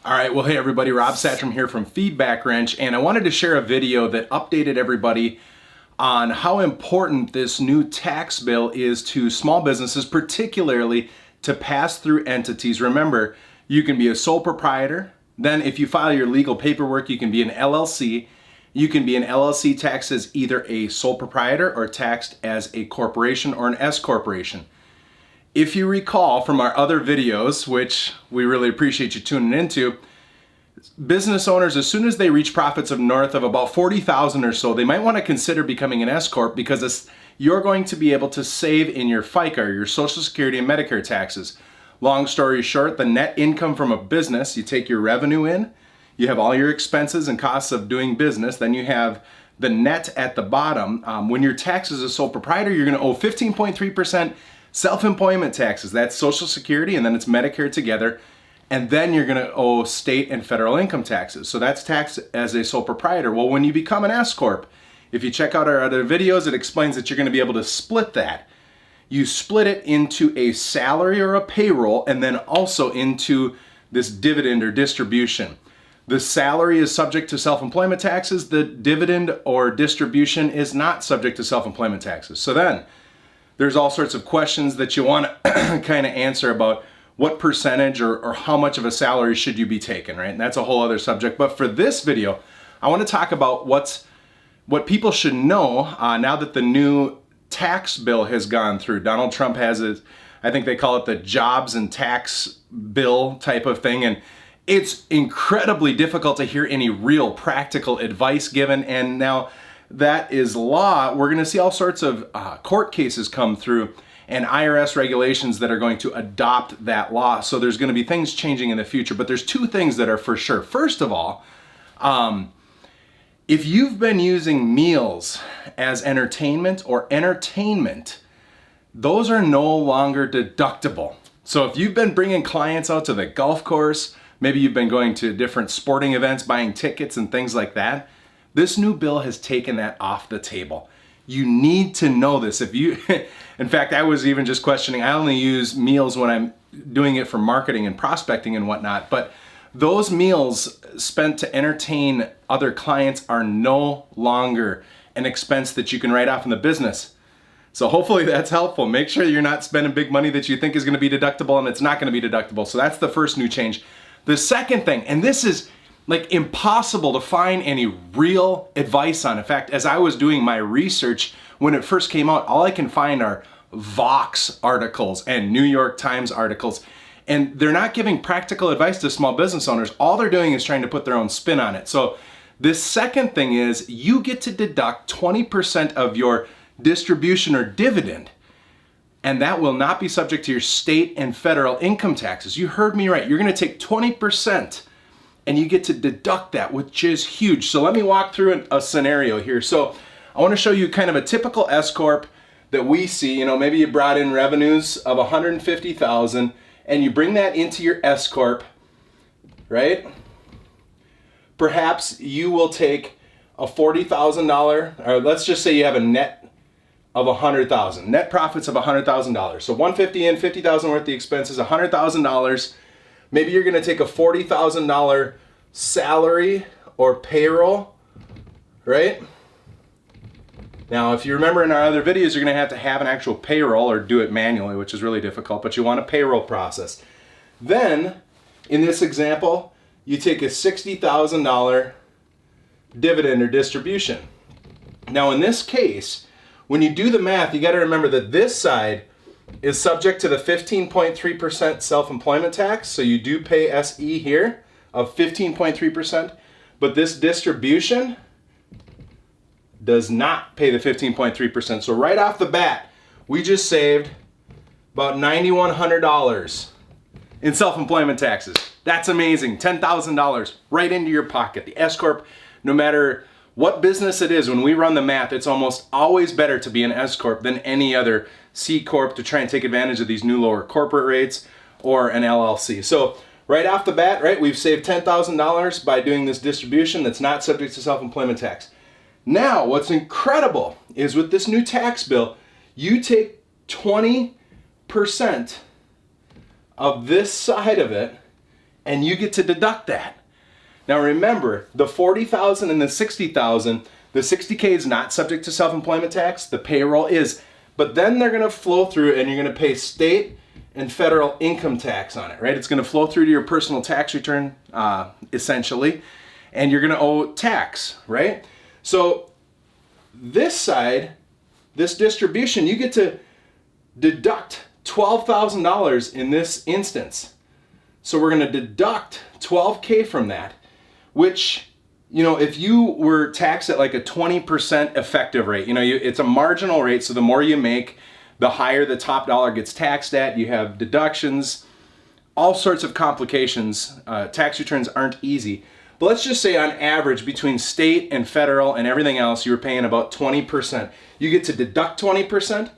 All right, well, hey everybody, Rob Satcham here from Feedback Wrench, and I wanted to share a video that updated everybody on how important this new tax bill is to small businesses, particularly to pass-through entities. Remember, you can be a sole proprietor, then if you file your legal paperwork, you can be an LLC. You can be an LLC taxed as either a sole proprietor or taxed as a corporation or an S-corporation. If you recall from our other videos, which we really appreciate you tuning into, business owners, as soon as they reach profits of north of about 40,000 or so, they might want to consider becoming an S-Corp because you're going to be able to save in your FICA, your Social Security and Medicare taxes. Long story short, the net income from a business, you take your revenue in, you have all your expenses and costs of doing business, then you have the net at the bottom. When you're taxed as a sole proprietor, you're going to owe 15.3% self-employment taxes. That's Social Security and then it's Medicare together. And then you're going to owe state and federal income taxes. So that's taxed as a sole proprietor. Well, when you become an S-Corp, if you check out our other videos, it explains that you're going to be able to split that. You split it into a salary or a payroll and then also into this dividend or distribution. The salary is subject to self-employment taxes. The dividend or distribution is not subject to self-employment taxes. So then there's all sorts of questions that you want to kind of answer about what percentage or how much of a salary should you be taking, right? And that's a whole other subject. But for this video, I want to talk about what people should know now that the new tax bill has gone through. Donald Trump has it, I think they call it the jobs and tax bill type of thing. And it's incredibly difficult to hear any real practical advice given. And now that is law. We're going to see all sorts of court cases come through and IRS regulations that are going to adopt that law. So there's going to be things changing in the future, but there's two things that are for sure. First of all, if you've been using meals as entertainment or entertainment, those are no longer deductible. So if you've been bringing clients out to the golf course, maybe you've been going to different sporting events, buying tickets and things like that, this new bill has taken that off the table. You need to know this. If you, in fact, I was even just questioning, I only use meals when I'm doing it for marketing and prospecting and whatnot, but those meals spent to entertain other clients are no longer an expense that you can write off in the business. So hopefully that's helpful. Make sure you're not spending big money that you think is going to be deductible and it's not going to be deductible. So that's the first new change. The second thing, and this is like impossible to find any real advice on. In fact, as I was doing my research when it first came out, all I can find are Vox articles and New York Times articles. And they're not giving practical advice to small business owners. All they're doing is trying to put their own spin on it. So this second thing is you get to deduct 20% of your distribution or dividend, and that will not be subject to your state and federal income taxes. You heard me right. You're going to take 20% and you get to deduct that, which is huge. So let me walk through a scenario here. So I want to show you kind of a typical S-Corp that we see. You know, maybe you brought in revenues of 150,000 and you bring that into your S-Corp, right? Perhaps you will take a $40,000, or let's just say you have a net of 100,000, net profits of $100,000. So 150 in, 50,000 worth the expenses, $100,000. Maybe you're going to take a $40,000 salary or payroll, right? Now, if you remember in our other videos, you're going to have an actual payroll or do it manually, which is really difficult, but you want a payroll process. Then, in this example, you take a $60,000 dividend or distribution. Now, in this case, when you do the math, you got to remember that this side is subject to the 15.3% self-employment tax. So you do pay SE here of 15.3%, but this distribution does not pay the 15.3%. So right off the bat, we just saved about $9,100 in self-employment taxes. That's amazing. $10,000 right into your pocket. The S-Corp, no matter what business it is, when we run the math, it's almost always better to be an S-Corp than any other C-Corp to try and take advantage of these new lower corporate rates or an LLC. So right off the bat, right, we've saved $10,000 by doing this distribution that's not subject to self-employment tax. Now, what's incredible is with this new tax bill, you take 20% of this side of it and you get to deduct that. Now remember, the $40,000 and the $60,000, the $60K is not subject to self-employment tax, the payroll is, but then they're gonna flow through and you're gonna pay state and federal income tax on it, right? It's gonna flow through to your personal tax return, essentially, and you're gonna owe tax, right? So this side, this distribution, you get to deduct $12,000 in this instance. So we're gonna deduct $12K from that, which, you know, if you were taxed at like a 20% effective rate, you know, it's a marginal rate, so the more you make, the higher the top dollar gets taxed at. You have deductions, all sorts of complications. Tax returns aren't easy. But let's just say on average, between state and federal and everything else, you're paying about 20%. You get to deduct 20%.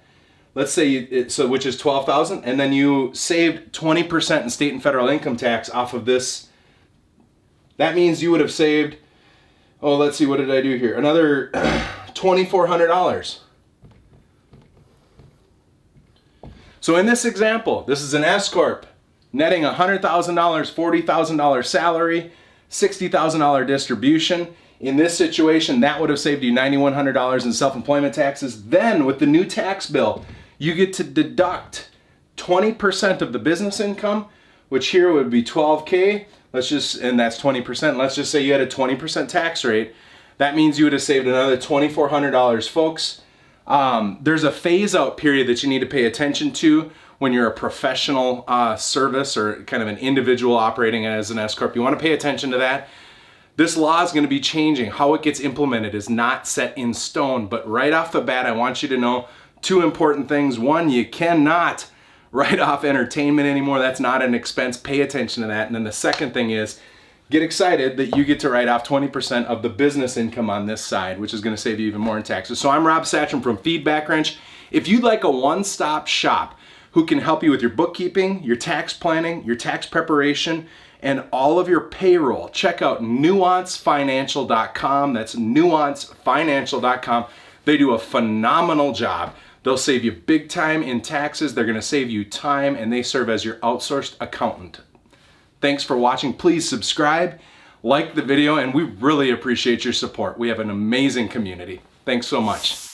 Let's say, which is $12,000, and then you saved 20% in state and federal income tax off of this. That means you would have saved, oh, let's see, what did I do here? Another $2,400. So in this example, this is an S-Corp, netting $100,000, $40,000 salary, $60,000 distribution. In this situation, that would have saved you $9,100 in self-employment taxes. Then with the new tax bill, you get to deduct 20% of the business income, which here would be $12K. And that's 20%. Let's just say you had a 20% tax rate. That means you would have saved another $2,400, folks. There's a phase out period that you need to pay attention to when you're a professional service or kind of an individual operating as an S-Corp. You want to pay attention to that. This law is going to be changing. How it gets implemented is not set in stone, but right off the bat, I want you to know two important things. One, you cannot write off entertainment anymore. That's not an expense. Pay attention to that. And then the second thing is, get excited that you get to write off 20% of the business income on this side, which is going to save you even more in taxes. So I'm Rob Satcham from Feedback Wrench. If you'd like a one-stop shop who can help you with your bookkeeping, your tax planning, your tax preparation, and all of your payroll, check out nuancefinancial.com. That's nuancefinancial.com. They do a phenomenal job. They'll save you big time in taxes. They're going to save you time, and they serve as your outsourced accountant. Thanks for watching. Please subscribe, like the video, and we really appreciate your support. We have an amazing community. Thanks so much.